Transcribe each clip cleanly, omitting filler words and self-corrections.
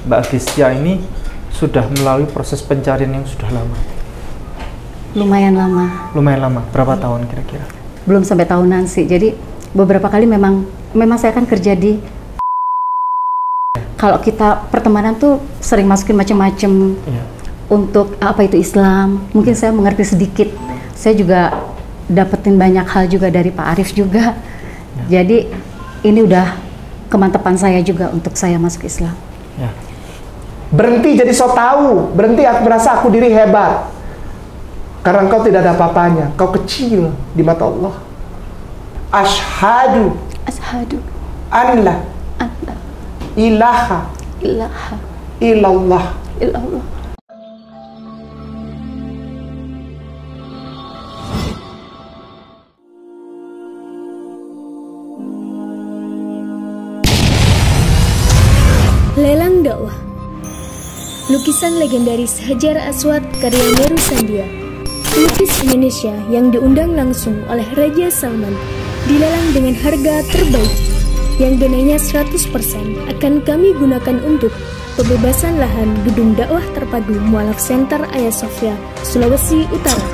Mbak Agustia ini sudah melalui proses pencarian yang sudah lama? Lumayan lama. Lumayan lama. Berapa tahun kira-kira? Belum sampai tahunan sih. Jadi beberapa kali memang saya kan kerja di, kalau kita pertemanan tuh sering masukin macam-macam untuk apa itu Islam. Mungkin saya mengerti sedikit. Saya juga dapetin banyak hal juga dari Pak Arif juga. Jadi ini udah kemantapan saya juga untuk saya masuk Islam. Berhenti jadi so tahu, berhenti merasa aku diri hebat. Karena engkau tidak ada apa-apanya, kau kecil di mata Allah. Ashhadu an la ilaha illallah. Lelang dakwah. Lukisan legendaris Hajar Aswad karya Meru Sandia, pelukis Indonesia yang diundang langsung oleh Raja Salman, dilelang dengan harga terbaik yang dananya 100% akan kami gunakan untuk pembebasan lahan gedung dakwah terpadu Mu'alaf Center Hagia Sophia, Sulawesi Utara,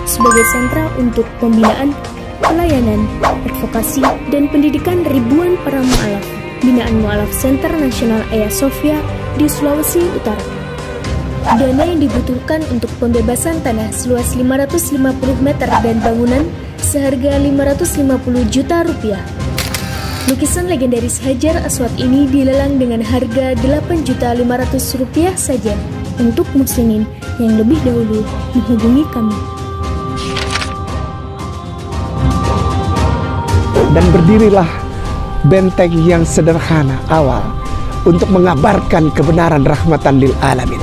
sebagai sentra untuk pembinaan, pelayanan, advokasi, dan pendidikan ribuan para mu'alaf binaan Mu'alaf Center Nasional Hagia Sophia di Sulawesi Utara. Dana yang dibutuhkan untuk pembebasan tanah seluas 550 meter dan bangunan seharga 550 juta rupiah. Lukisan legendaris Hajar Aswad ini dilelang dengan harga 8.500.000 rupiah saja untuk muslimin yang lebih dahulu menghubungi kami. Dan berdirilah benteng yang sederhana awal untuk mengabarkan kebenaran rahmatan lil alamin.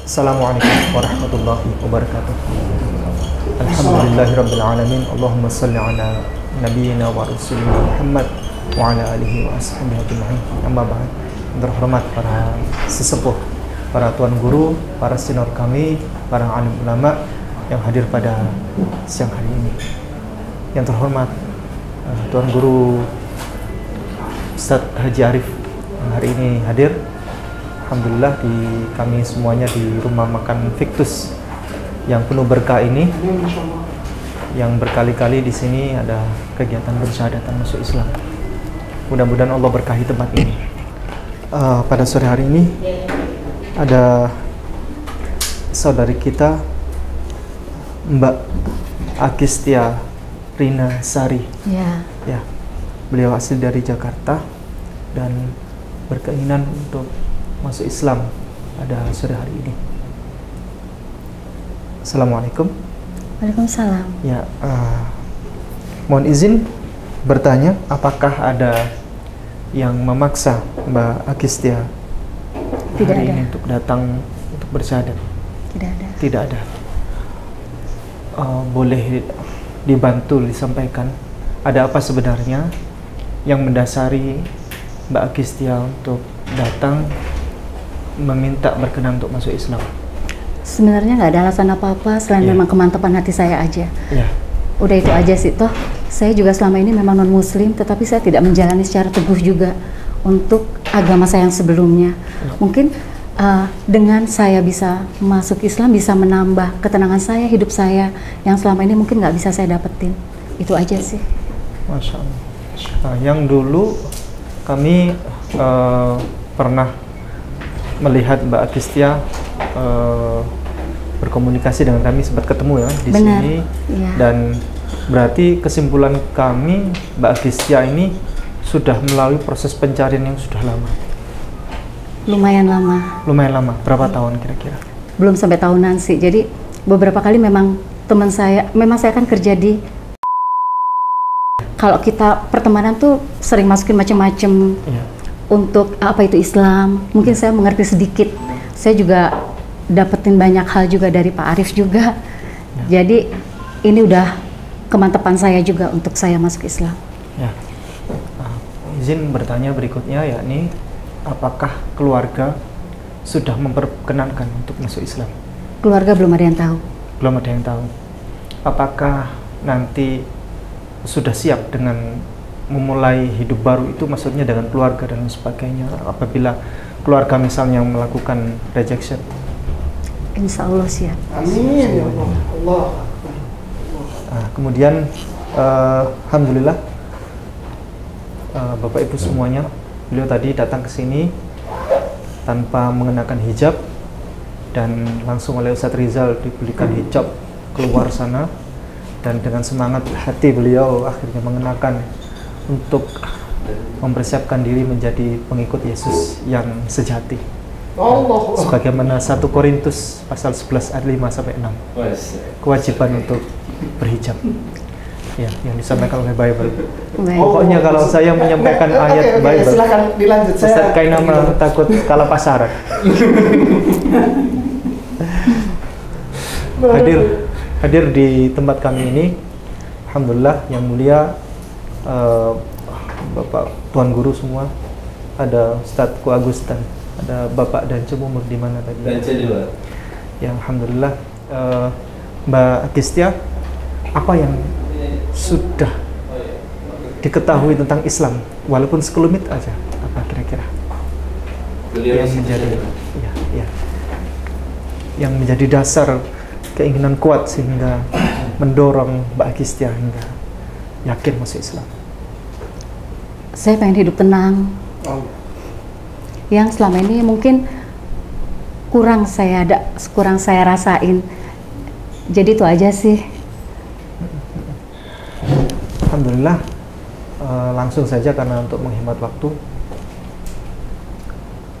Assalamualaikum warahmatullahi wabarakatuh. Alhamdulillahirabbil alamin. Allahumma shalli ala nabiyyina wa rasulina Muhammad wa ala alihi wa ashabihi ajma'in. Amma ba'd. Terhormat para sesepuh, para tuan guru, para senior kami, para alim ulama yang hadir pada siang hari ini. Yang terhormat Tuan Guru Ustadz Haji Arif yang hari ini hadir. Alhamdulillah kami semuanya di rumah makan Victus yang penuh berkah ini, yang berkali-kali di sini ada kegiatan bersyahadatan masuk Islam. Mudah-mudahan Allah berkahi tempat ini. Pada sore hari ini ada saudari kita Mbak Agustia Rina Sari. Ya, beliau asli dari Jakarta dan berkeinginan untuk masuk Islam pada sore hari ini. Assalamualaikum. Waalaikumsalam. Ya, mohon izin bertanya, apakah ada yang memaksa Mbak Agustia hari ini untuk datang untuk bersyahadat? Tidak ada. Tidak ada. Boleh dibantu disampaikan ada apa sebenarnya yang mendasari Mbak Agustia untuk datang meminta berkenan untuk masuk Islam? Sebenarnya nggak ada alasan apa-apa selain memang kemantapan hati saya aja. Udah itu aja sih. Toh saya juga selama ini memang non muslim, tetapi saya tidak menjalani secara teguh juga untuk agama saya yang sebelumnya. Mungkin dengan saya bisa masuk Islam bisa menambah ketenangan saya, hidup saya yang selama ini mungkin nggak bisa saya dapetin. Itu aja sih. Masya Allah. Yang dulu kami pernah melihat Mbak Agustia berkomunikasi dengan kami, sempat ketemu ya di sini. Dan berarti kesimpulan kami Mbak Agustia ini sudah melalui proses pencarian yang sudah lama. Lumayan lama. Lumayan lama. Berapa tahun kira-kira? Belum sampai tahunan sih. Jadi beberapa kali memang teman saya, memang saya kan kerja di, kalau kita pertemanan tuh sering masukin macam-macam untuk apa itu Islam. Mungkin saya mengerti sedikit. Saya juga dapetin banyak hal juga dari Pak Arif juga. Jadi ini udah kemantapan saya juga untuk saya masuk Islam. Izin bertanya berikutnya, yakni apakah keluarga sudah memperkenankan untuk masuk Islam? Keluarga belum ada yang tahu. Belum ada yang tahu. Apakah nanti sudah siap dengan memulai hidup baru itu, maksudnya dengan keluarga dan sebagainya, apabila keluarga misalnya melakukan rejection? Insya Allah siap. Amin ya Allah. Nah, kemudian alhamdulillah Bapak Ibu semuanya, beliau tadi datang ke sini tanpa mengenakan hijab, dan langsung oleh Ustadz Rizal dibelikan hijab keluar sana, dan dengan semangat hati beliau akhirnya mengenakan untuk mempersiapkan diri menjadi pengikut Yesus yang sejati. Allah. Sebagaimana 1 Korintus pasal 11 ayat 5 sampai 6. Kewajiban untuk berhijab. Ya, yang disampaikan oleh Bible. Baik. Pokoknya kalau saya menyampaikan ayat Bible, silakan dilanjut. Ustaz Kainama takut kalah pasaran. hadir di tempat kami ini, alhamdulillah yang mulia, Bapak Tuan Guru semua, ada Ustadz Ku Agustan, ada Bapak dan Cemumur di mana tadi? Dan juga. Ya, alhamdulillah. Mbak Agistia, apa yang sudah diketahui tentang Islam, walaupun sekelumit aja, apa kira-kira yang menjadi yang menjadi dasar keinginan kuat sehingga mendorong Mbak Agistia hingga yakin masuk Islam? Saya pengen hidup tenang. Yang selama ini mungkin kurang saya rasain. Jadi itu aja sih. Alhamdulillah. Langsung saja karena untuk menghemat waktu,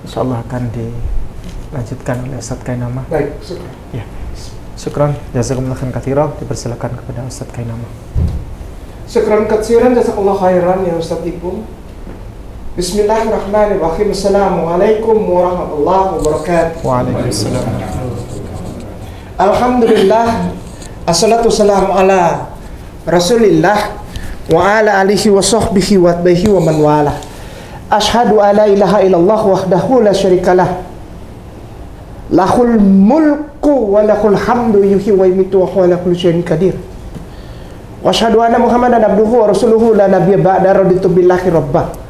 insyaallah akan dilanjutkan oleh Ustadz Kainama. Baik, syukran. Ya, syukran. Jazakumullah khairan katsiran. Dipersilakan kepada Ustadz Kainama. Syukran katsiran, jazakallah khairan ya Ustadz Ipung. Bismillahirrahmanirrahim. Assalamualaikum warahmatullahi wabarakatuh. Waalaikumsalam. Alhamdulillah, assalatu wassalamu ala Rasulillah wa ala alihi wa sahbihi wa atbaihi wa man wala. Ashhadu an la ilaha illallah wahdahu la syarikalah. Lahul mulku wa lahul hamdu yuhyi wa yumiitu wa huwa ala kulli syai'in qadir. Wa asyhadu anna Muhammadan abduhu wa rasuluhu la nabiyya ba'da, raditu billahi rabbah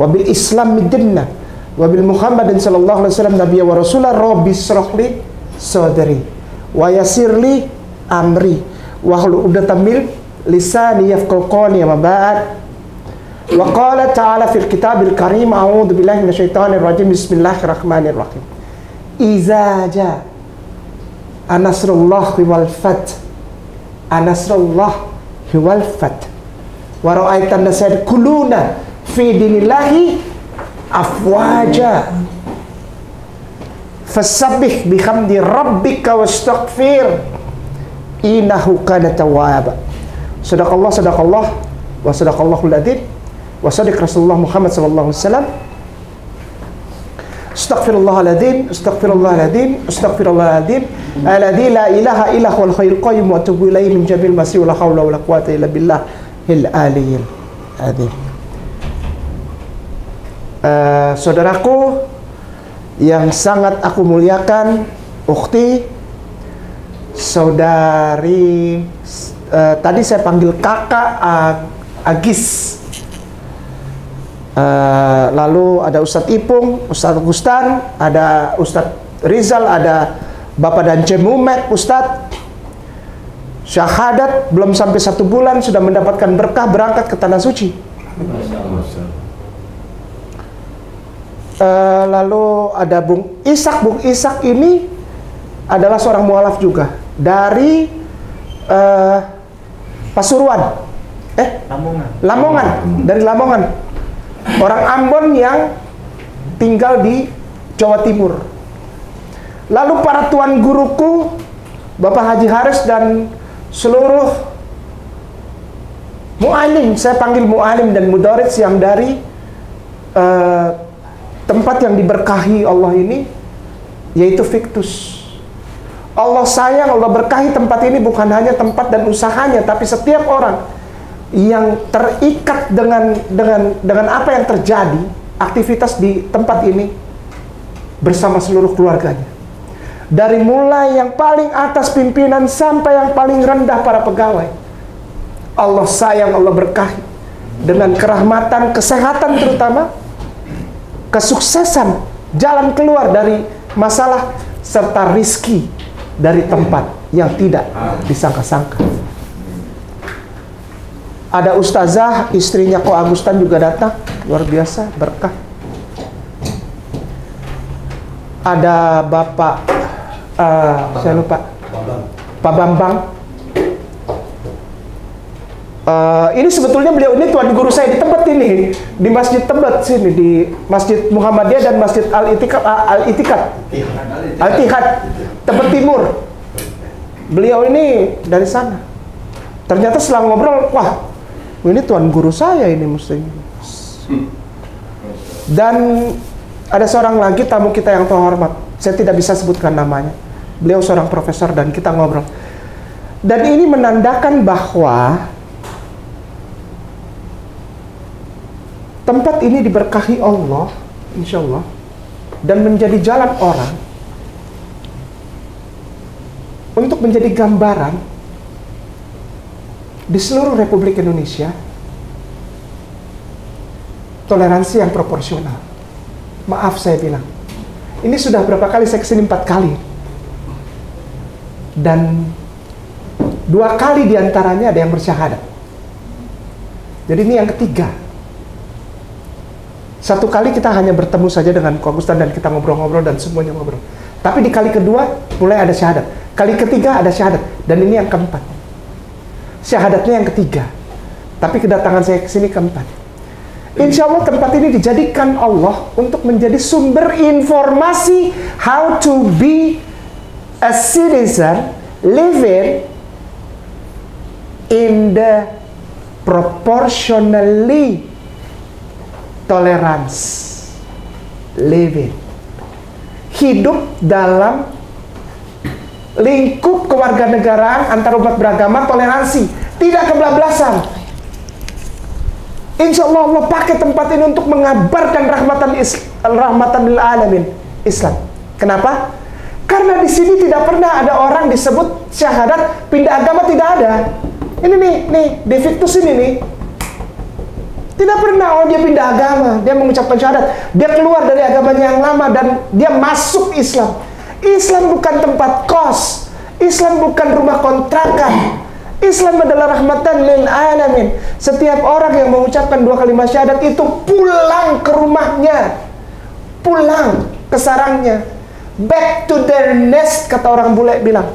wa bil islam midinna wa bil Muhammadin sallallahu alaihi wasallam nabiyya wa rasulah. Rabbi shrah li sadri wa yassir li amri wa hlul 'uqdatam min lisani yafqahu qawli. Ma ba'd. Wa qala ta'ala fil kitabil karim, a'udzu billahi minasyaitonir rajim, bismillahirrahmanirrahim. Iza ja anasrullahi wal fath, anasrullahi wal fath, wa ra'aitan nasa yadkhuluna fi dinillahi afwaja, fasabbih bihamdi rabbika wastaghfir innahu kana tawwaba. Sadaqallah wa sadaqallahul adzim wa sadaq Rasulullah Muhammad sallallahu alaihi wasallam. Astaghfirullahaladzim, astaghfirullahaladzim, astaghfirullahaladzim, alladzi la ilaha illa huwal hayyul qayyum wa atubu ilaihi min jamil masih wa la haula wa la quwwata illa billahil aliyyil adzim. Saudaraku yang sangat aku muliakan, ukhti, saudari, tadi saya panggil kakak Agis. Lalu ada Ustadz Ipung, Ustadz Agustan, ada Ustadz Rizal, ada Bapak dan Cemumet, Ustadz. Syahadat belum sampai 1 bulan sudah mendapatkan berkah berangkat ke Tanah Suci. Lalu ada Bung Ishak. Bung Ishak ini adalah seorang mualaf juga dari Pasuruan. Lamongan. Dari Lamongan. Orang Ambon yang tinggal di Jawa Timur. Lalu para tuan guruku, Bapak Haji Haris dan seluruh mu'alim, saya panggil mu'alim dan mudarris yang dari tempat yang diberkahi Allah ini, yaitu Victus. Allah sayang, Allah berkahi tempat ini, bukan hanya tempat dan usahanya, tapi setiap orang yang terikat dengan apa yang terjadi, aktivitas di tempat ini bersama seluruh keluarganya. Dari mulai yang paling atas pimpinan sampai yang paling rendah para pegawai. Allah sayang, Allah berkahi dengan kerahmatan, kesehatan terutama, kesuksesan, jalan keluar dari masalah, serta rizki dari tempat yang tidak disangka-sangka. Ada ustazah, istrinya Ko Agustan juga datang, luar biasa, berkah. Ada Bapak, saya lupa, Pak Bambang. Ini sebetulnya beliau ini tuan guru saya di tempat ini, di Masjid Tebet sini, di Masjid Muhammadiyah dan Masjid Al-Ittihad, Tebet Timur. Beliau ini dari sana. Ternyata setelah ngobrol, wah, ini tuan guru saya ini mestinya. Dan ada seorang lagi tamu kita yang terhormat, saya tidak bisa sebutkan namanya. Beliau seorang profesor dan kita ngobrol. Dan ini menandakan bahwa tempat ini diberkahi Allah, insya Allah, dan menjadi jalan orang untuk menjadi gambaran di seluruh Republik Indonesia toleransi yang proporsional. Maaf saya bilang, ini sudah berapa kali saya kesini? 4 kali, dan 2 kali diantaranya ada yang bersyahadat. Jadi ini yang ketiga. 1 kali kita hanya bertemu saja dengan Ko Agustan dan kita ngobrol-ngobrol dan semuanya ngobrol. Tapi di kali kedua mulai ada syahadat, kali ketiga ada syahadat, dan ini yang keempat. Syahadatnya yang ketiga, tapi kedatangan saya ke sini keempat. Insya Allah tempat ini dijadikan Allah untuk menjadi sumber informasi how to be a citizen living in the proportionally tolerance living, hidup dalam lingkup kewarganegaraan antar umat beragama, toleransi, tidak kebablasan. Insya Allah Allah pakai tempat ini untuk mengabarkan rahmatan lil alamin Islam. Kenapa? Karena di sini tidak pernah ada orang disebut syahadat pindah agama, tidak ada. Ini nih Devictus ini nih. Tidak pernah dia pindah agama, dia mengucapkan syahadat, dia keluar dari agamanya yang lama dan dia masuk Islam. Islam bukan tempat kos, Islam bukan rumah kontrakan. Islam adalah rahmatan lil alamin. Setiap orang yang mengucapkan 2 kalimat syahadat itu pulang ke rumahnya, pulang ke sarangnya, back to their nest, kata orang bule bilang,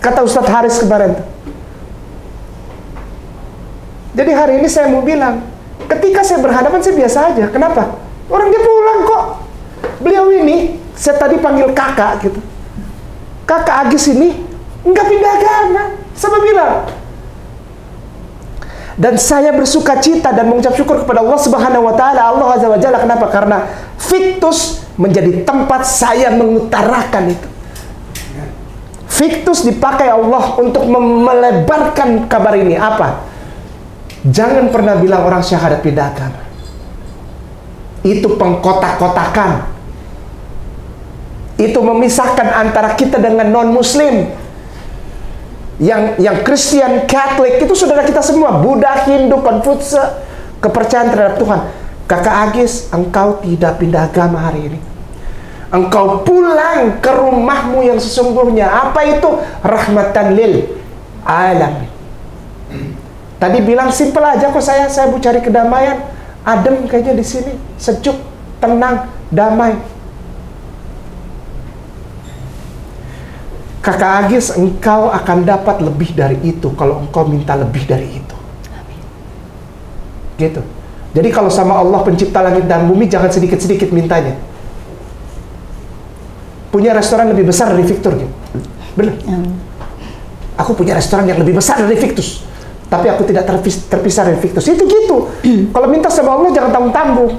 kata Ustadz Haris kemarin. Jadi hari ini saya mau bilang, ketika saya berhadapan saya biasa aja. Kenapa? Orang dia pulang kok. Beliau ini, saya tadi panggil kakak gitu, kakak Agis ini nggak pindah agama. Sama bilang. Dan saya bersuka cita dan mengucap syukur kepada Allah Subhanahu wa taala, Allah Azza wa Jalla. Kenapa? Karena Victus menjadi tempat saya mengutarakan itu. Victus dipakai Allah untuk melebarkan kabar ini. Apa? Jangan pernah bilang orang syahadat pindah agama. Itu pengkotak-kotakan. Itu memisahkan antara kita dengan non-muslim. Yang Kristen, Katolik itu saudara kita semua, Buddha, Hindu, Konfutse, kepercayaan terhadap Tuhan. Kakak Agis, engkau tidak pindah agama hari ini. Engkau pulang ke rumahmu yang sesungguhnya. Apa itu? Rahmatan lil alamin. Tadi bilang simpel aja kok, saya mau cari kedamaian. Adem kayaknya di sini, sejuk, tenang, damai. Kakak Agis, engkau akan dapat lebih dari itu kalau engkau minta lebih dari itu. Amin. Gitu. Jadi kalau sama Allah pencipta langit dan bumi, jangan sedikit-sedikit mintanya. Punya restoran lebih besar dari Victor gitu. Benar. Aku punya restoran yang lebih besar dari Victus, tapi aku tidak terpisah dari Victus. Itu gitu. Kalau minta sama Allah jangan tanggung-tanggung.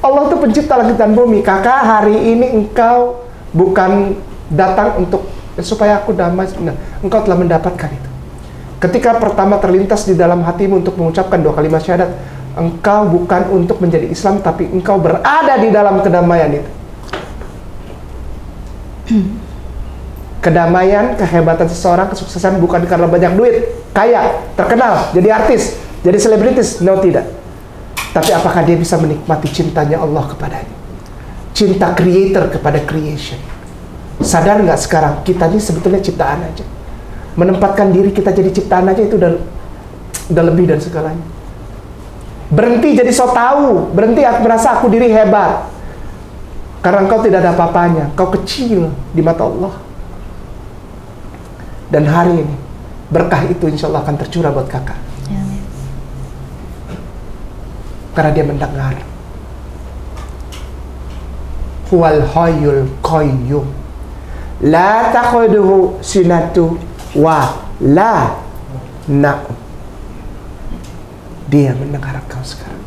Allah itu pencipta langit dan bumi. Kakak, hari ini engkau bukan datang untuk supaya aku damai. Nah, engkau telah mendapatkan itu. Ketika pertama terlintas di dalam hatimu untuk mengucapkan 2 kalimat syahadat, engkau bukan untuk menjadi Islam, tapi engkau berada di dalam kedamaian itu. Kedamaian, kehebatan seseorang, kesuksesan bukan karena banyak duit, kaya, terkenal, jadi artis, jadi selebritis. No, tidak. Tapi apakah dia bisa menikmati cintanya Allah kepadanya? Cinta creator kepada creation. Sadar nggak sekarang kita ini sebetulnya ciptaan aja. Menempatkan diri kita jadi ciptaan aja itu udah lebih dari segalanya. Berhenti jadi so tahu, berhenti merasa aku diri hebat. Karena engkau tidak ada apa-apanya, engkau kecil di mata Allah. Dan hari ini berkah itu insya Allah akan tercurah buat kakak. Amin. Karena dia mendengar. Huwal hayyul qayyum la takhuduhu sinatu wa la na. Dia mendengar engkau sekarang.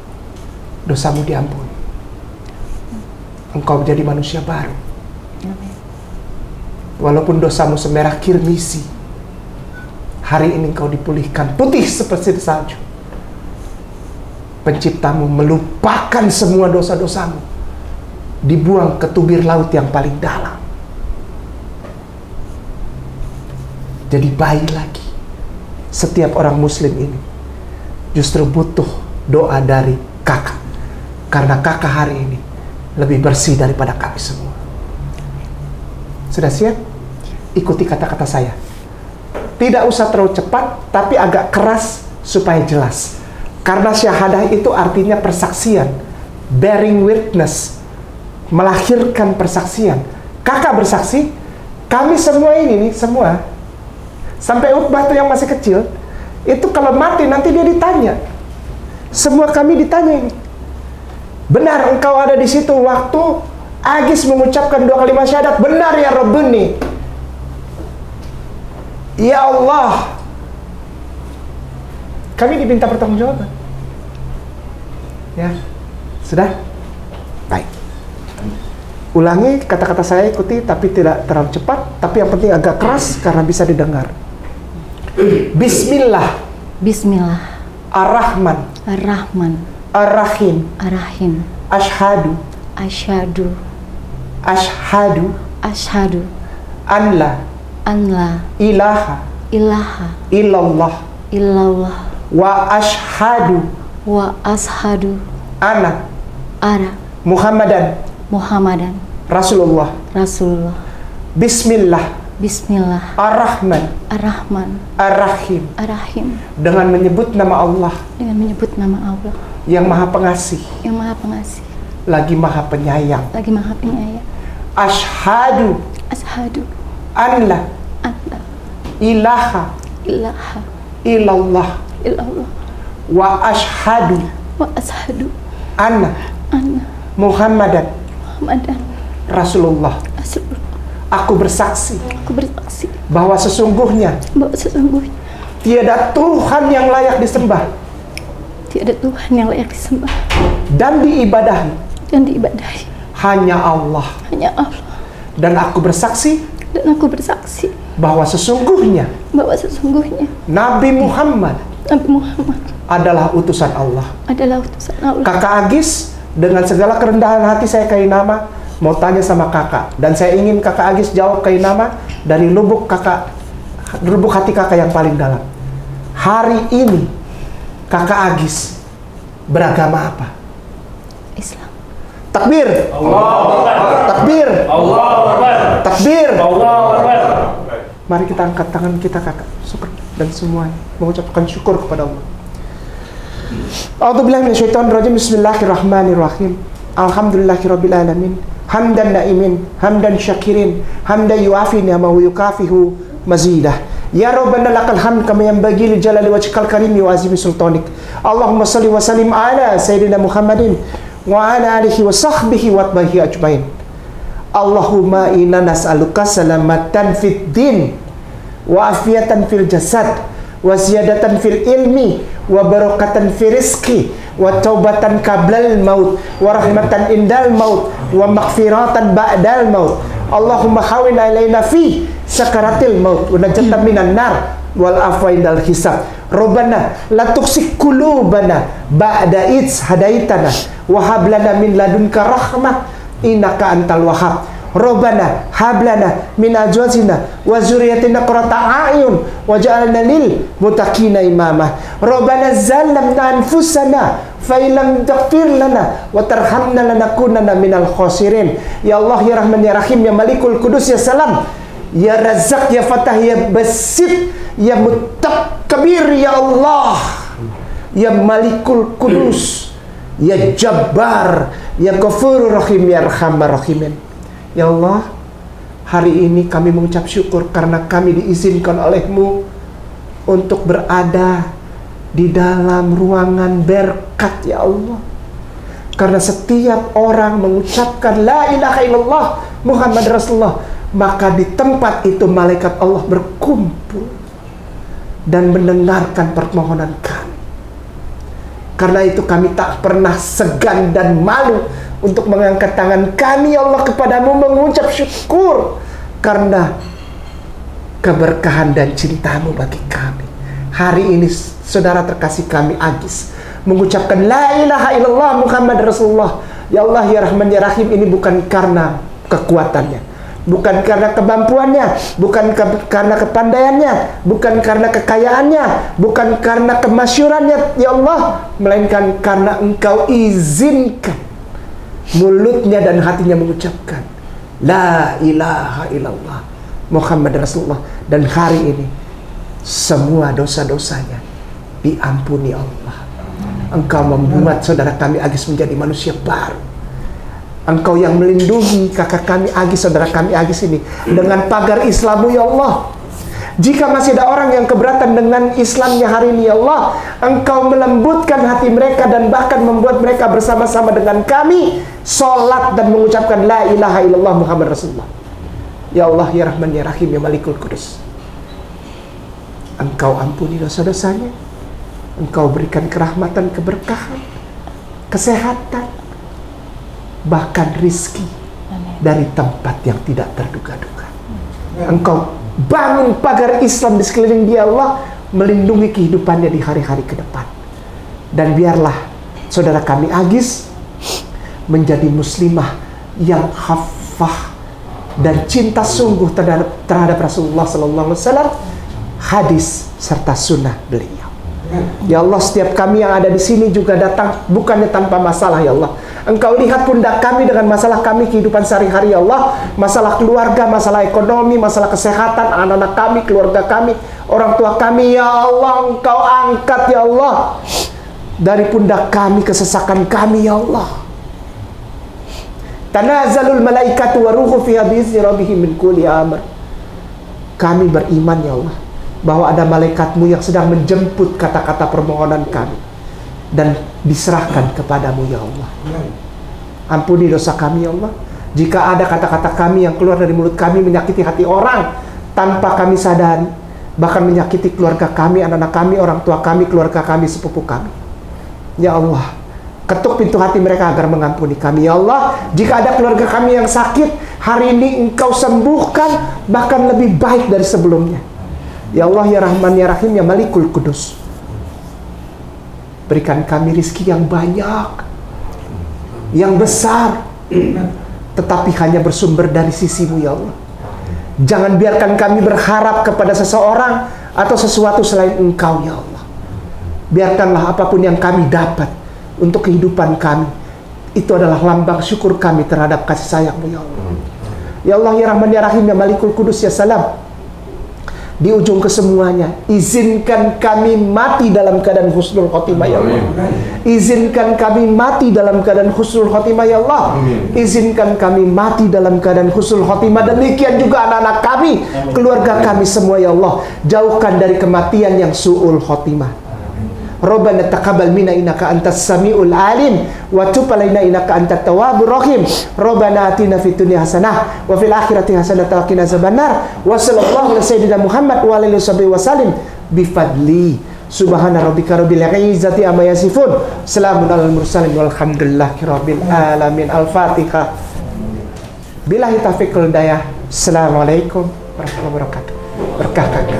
Dosamu diampuni. Engkau menjadi manusia baru. Amin. Walaupun dosamu semerah kirmisi, hari ini engkau dipulihkan putih seperti salju. Penciptamu melupakan semua dosa-dosamu, dibuang ke tubir laut yang paling dalam. Jadi bayi lagi. Setiap orang muslim ini justru butuh doa dari kakak. Karena kakak hari ini lebih bersih daripada kami semua. Sudah siap? Ikuti kata-kata saya. Tidak usah terlalu cepat, tapi agak keras supaya jelas. Karena syahadah itu artinya persaksian. Bearing witness. Melahirkan persaksian. Kakak bersaksi, kami semua ini nih, semua. Sampai Utbah tuh yang masih kecil, itu kalau mati nanti dia ditanya. Semua kami ditanya ini. Benar engkau ada di situ waktu Agis mengucapkan 2 kalimat syahadat. Benar ya Rabbuni. Ya Allah. Kami diminta pertanggungjawaban. Ya. Sudah? Baik. Ulangi kata-kata saya, ikuti tapi tidak terlalu cepat, tapi yang penting agak keras karena bisa didengar. Bismillah. Bismillah. Ar-Rahman. Ar-Rahman. Ar-Rahim. Ar-Rahim. Ashhadu. Asyhadu. Ashhadu. Asyhadu. An la. An la. Ilaha. Ilaha. Illallah. Illallah. Wa ashhadu. Wa ashadu. Ana. Ara. Muhammadan. Muhammadan. Rasulullah. Rasulullah. Bismillah. Bismillah. Ar-Rahman. Ar-Rahman. Ar-Rahim. Ar-Rahim. Dengan menyebut nama Allah Dengan menyebut nama Allah yang Maha Pengasih, yang Maha Pengasih, lagi Maha Penyayang. lagi Maha Penyayang. Ashhadu Asyhadu an la an la ilaha ilaha illallah illallah wa ashhadu wa asyhadu anna anna Muhammadan Muhammadan Rasulullah. Rasulullah. Aku bersaksi Aku bersaksi bahwa sesungguhnya bahwa sesungguhnya tiada Tuhan yang layak disembah tiada Tuhan yang layak disembah dan diibadahi dan diibadahi hanya Allah. hanya Allah. Dan aku bersaksi Bahwa sesungguhnya Nabi Muhammad adalah utusan Allah. Kakak Agis, dengan segala kerendahan hati saya Kak Inama mau tanya sama kakak, dan saya ingin kakak Agis jawab Kak Inama dari lubuk hati kakak yang paling dalam. Hari ini kakak Agis beragama apa? Islam. Takbir. Takbir. Takbir. Mari kita angkat tangan kita kakak, syukur, dan semuanya mengucapkan syukur kepada Allah. A'udzubillahi minasyaitonirrajim. Bismillahirrahmanirrahim. Alhamdulillahirabbil alamin. Hamdan naimin, hamdan syakirin, hamdan yuafi ni'amahu yukafihu mazidah. Ya Rabbana lakal hamd kama yanbaghi li jalali wajhikal karimi wa azimi sultanik. Allahumma shalli wa sallim ala sayyidina Muhammadin wa ala alihi wa sahbihi wa atbahi ajmain. Allahumma inna nas'aluka salamatan fid din wa afiatan fil jasad wa ziyadatan fil ilmi wa barakatan fil rizqi wa taubatan qablal maut wa rahmatan indal maut wa maghfiratan ba'dal maut. Allahumma hawin alaina fi sakaratil maut wa najatan minan nar wal afwa indal hisab. Rabbana la tuksik qulubana ba'da id hadaitana wa hab lana min ladunka rahmah innaka antal wahhab. Rabbana hablana min azwajina wa dzurriyyatina qurrata a'yun waj'alna lil muttaqina imama. Rabbana zalamna anfusana fa illam taghfir lana wa tarhamna lanakunanna minal khasirin. Ya Allah, ya Rahman, ya Rahim, ya Malikul Qudus, ya Salam, ya Razzaq, ya Fatah, ya Basit, ya Mutakabbir, ya Allah, ya Malikul Qudus, ya Jabbar, ya Ghafurur Rahim, ya Arhamar Rahimin. Ya Allah, hari ini kami mengucap syukur karena kami diizinkan oleh-Mu untuk berada di dalam ruangan berkat, ya Allah. Karena setiap orang mengucapkan la ilaha illallah Muhammad Rasulullah, maka di tempat itu malaikat Allah berkumpul dan mendengarkan permohonan kami. Karena itu kami tak pernah segan dan malu untuk mengangkat tangan kami, ya Allah, kepadamu mengucap syukur karena keberkahan dan cintamu bagi kami. Hari ini saudara terkasih kami Agis mengucapkan la ilaha illallah Muhammad Rasulullah. Ya Allah, ya Rahman, ya Rahim, ini bukan karena kekuatannya, bukan karena kemampuannya, bukan karena kepandaiannya, bukan karena kekayaannya, bukan karena kemasyurannya, ya Allah, melainkan karena Engkau izinkan mulutnya dan hatinya mengucapkan la ilaha illallah Muhammad Rasulullah. Dan hari ini semua dosa-dosanya diampuni Allah. Engkau membuat saudara kami Agis menjadi manusia baru. Engkau yang melindungi kakak kami Agis, saudara kami Agis ini dengan pagar Islam-Mu, ya Allah. Jika masih ada orang yang keberatan dengan Islamnya hari ini, ya Allah, Engkau melembutkan hati mereka dan bahkan membuat mereka bersama-sama dengan kami sholat dan mengucapkan la ilaha illallah Muhammad Rasulullah. Ya Allah, ya Rahman, ya Rahim, ya Malikul Qudus, Engkau ampuni dosa-dosanya, Engkau berikan kerahmatan, keberkahan, kesehatan, bahkan rizki dari tempat yang tidak terduga-duga. Engkau bangun pagar Islam di sekeliling dia, Allah, melindungi kehidupannya di hari-hari ke depan. Dan biarlah saudara kami Agis menjadi muslimah yang hafah dan cinta sungguh terhadap Rasulullah SAW, hadis serta sunnah beliau. Ya Allah, setiap kami yang ada di sini juga datang bukannya tanpa masalah, ya Allah. Engkau lihat pundak kami dengan masalah kami kehidupan sehari-hari, ya Allah. Masalah keluarga, masalah ekonomi, masalah kesehatan, anak-anak kami, keluarga kami, orang tua kami, ya Allah, Engkau angkat, ya Allah, dari pundak kami kesesakan kami, ya Allah. Tanazzalul malaikatu wa ruhu fiha bi'izni rabbihim min kulli amr. Kami beriman, ya Allah, bahwa ada malaikat-Mu yang sedang menjemput kata-kata permohonan kami dan diserahkan kepadamu, ya Allah. Ampuni dosa kami, ya Allah. Jika ada kata-kata kami yang keluar dari mulut kami menyakiti hati orang tanpa kami sadari, bahkan menyakiti keluarga kami, anak-anak kami, orang tua kami, keluarga kami, sepupu kami, ya Allah, ketuk pintu hati mereka agar mengampuni kami, ya Allah. Jika ada keluarga kami yang sakit, hari ini Engkau sembuhkan bahkan lebih baik dari sebelumnya. Ya Allah, ya Rahman, ya Rahim, ya Malikul Qudus, berikan kami rizki yang banyak, yang besar, tetapi hanya bersumber dari sisi-Mu, ya Allah. Jangan biarkan kami berharap kepada seseorang atau sesuatu selain Engkau, ya Allah. Biarkanlah apapun yang kami dapat untuk kehidupan kami, itu adalah lambang syukur kami terhadap kasih sayang-Mu, ya Allah. Ya Allah, ya Rahman, ya Rahim, ya Malikul Qudus, ya Salam, di ujung kesemuanya, izinkan kami mati dalam keadaan husnul khotimah, ya Allah. Izinkan kami mati dalam keadaan husnul khotimah, ya Allah. Izinkan kami mati dalam keadaan husnul khotimah. Demikian juga anak-anak kami, keluarga kami semua, ya Allah. Jauhkan dari kematian yang su'ul khotimah. Rabbana taqabbal minna innaka antas samiul alim wa tub alaina innaka antat tawwabur rahim. Rabbana atina fid dunya hasanah wa fil akhirati hasanah wa qina azabannar. Wa sallallahu ala sayyidina Muhammad wa alihi wasallim bi fadli subhana rabbika rabbil izzati amma yasifun. Salamun alal mursalin walhamdulillahi rabbil alamin. Al-Fatihah. Billahi taufiq wal hidayah. Assalamualaikum warahmatullahi wabarakatuh. Berkah kakak.